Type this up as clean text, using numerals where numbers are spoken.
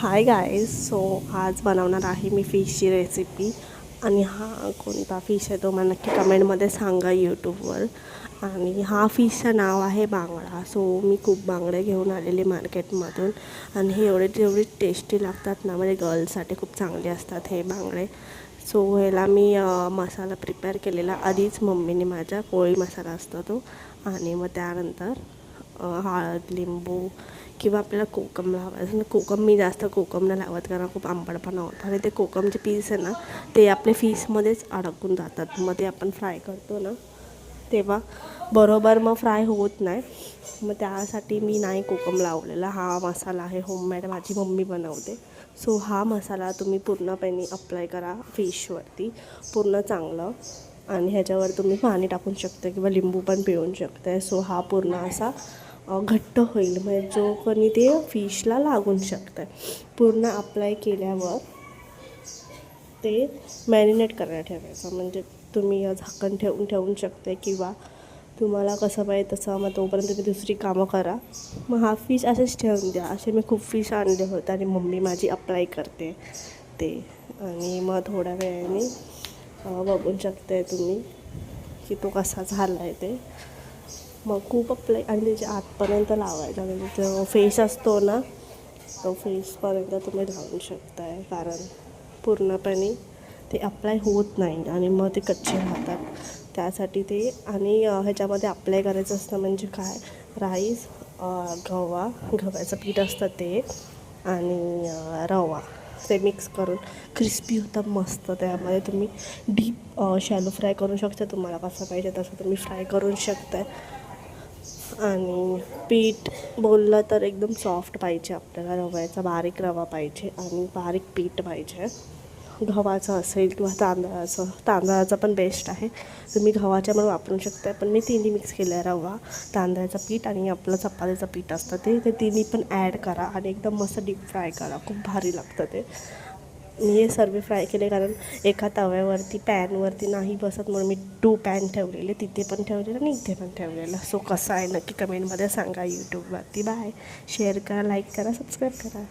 Hi guys. So आज बनवणार आहे मी फिशची रेसिपी. आणि हा कोणता फिश आहे तो मला नक्की कमेंटमध्ये सांगा यूट्यूबवर. आणि हा फिशचं नाव आहे बांगडा. सो मी खूप बांगडे घेऊन आलेले मार्केटमधून आणि हे एवढे टेस्टी लागतात ना, म्हणजे गर्ल्ससाठी खूप चांगले असतात हे बांगडे. सो ह्याला मी मसाला प्रिपेअर केलेला आधीच मम्मीने माझ्या. कोळी मसाला असतो तो. आणि मग त्यानंतर हळद, लिंबू किंवा आपल्याला कोकम लावायचं. कोकम मी जास्त कोकम नाही लावत कारण खूप आंबटपणा होतं आणि ते कोकमचे पीस आहे ना ते आपल्या फिशमध्येच अडकून जातात. मग ते आपण फ्राय करतो ना तेव्हा बरोबर मग फ्राय होत नाही. मग त्यासाठी मी नाही कोकम लावलेला. हा मसाला आहे होममेड, माझी मम्मी बनवते. सो हा मसाला तुम्ही पूर्णपणे अप्लाय करा फिशवरती पूर्ण चांगलं. आणि ह्याच्यावर तुम्ही पाणी टाकू शकता किंवा लिंबू पण पिळू शकता. सो हा पूर्ण असा घट्ट होईल, म्हणजे जो कोणी ते फिशला लागून शकतं. पूर्ण अप्लाय केल्यावर ते मॅरिनेट करायला ठेवायचं. म्हणजे तुम्ही झाकण ठेवून शकते किंवा तुम्हाला कसं पाहिजे तसं. मग तोपर्यंत तुम्ही दुसरी कामं करा. मग हा फिश असेच ठेवून द्या. असे मी खूप फिश आणले होते आणि मम्मी माझी अप्लाय करते ते. आणि मग थोड्या वेळाने बघू शकते तुम्ही की तो कसा झाला आहे ते. मग खूप अप्लाय आणि त्याच्या आतपर्यंत लावायचा, म्हणजे जो फेस असतो ना तो फेसपर्यंत तुम्ही लावू शकताय. कारण पूर्णपणे ते अप्लाय होत नाही आणि मग ते कच्चे राहतात. त्यासाठी ते. आणि ह्याच्यामध्ये अप्लाय करायचं असतं म्हणजे काय, राईस, गव्हाचं पीठ असतं ते आणि रवा, ते मिक्स करून क्रिस्पी होतं मस्त. त्यामध्ये तुम्ही डीप शॅलो फ्राय करू शकता. तुम्हाला कसं पाहिजे तसं तुम्ही फ्राय करू शकता. आणि पीठ बोललं तर एकदम सॉफ्ट पाहिजे आपल्याला. रव्याचा बारीक रवा पाहिजे आणि बारीक पीठ पाहिजे. गव्हाचं असेल किंवा तांदळाचं पण बेस्ट आहे. तुम्ही गव्हाच्या पण वापरू शकता. पण मी तिन्ही मिक्स केलं आहे, रवा, तांदळाचं पीठ आणि आपलं चपातीचं पीठ असतं ते तिन्ही पण ॲड करा आणि एकदम मस्त डीप फ्राय करा. खूप भारी लागतं ते. मी हे सर्व फ्राय केले कारण एका तव्यावरती पॅनवरती नाही बसत, म्हणून मी 2 पॅन ठेवलेले. तिथे पण ठेवलेलं आणि इथे पण ठेवलेलं. सो कसं आहे नक्की कमेंटमध्ये सांगा यूट्यूबवरती. बाय. शेअर करा, लाईक करा, सबस्क्राईब करा.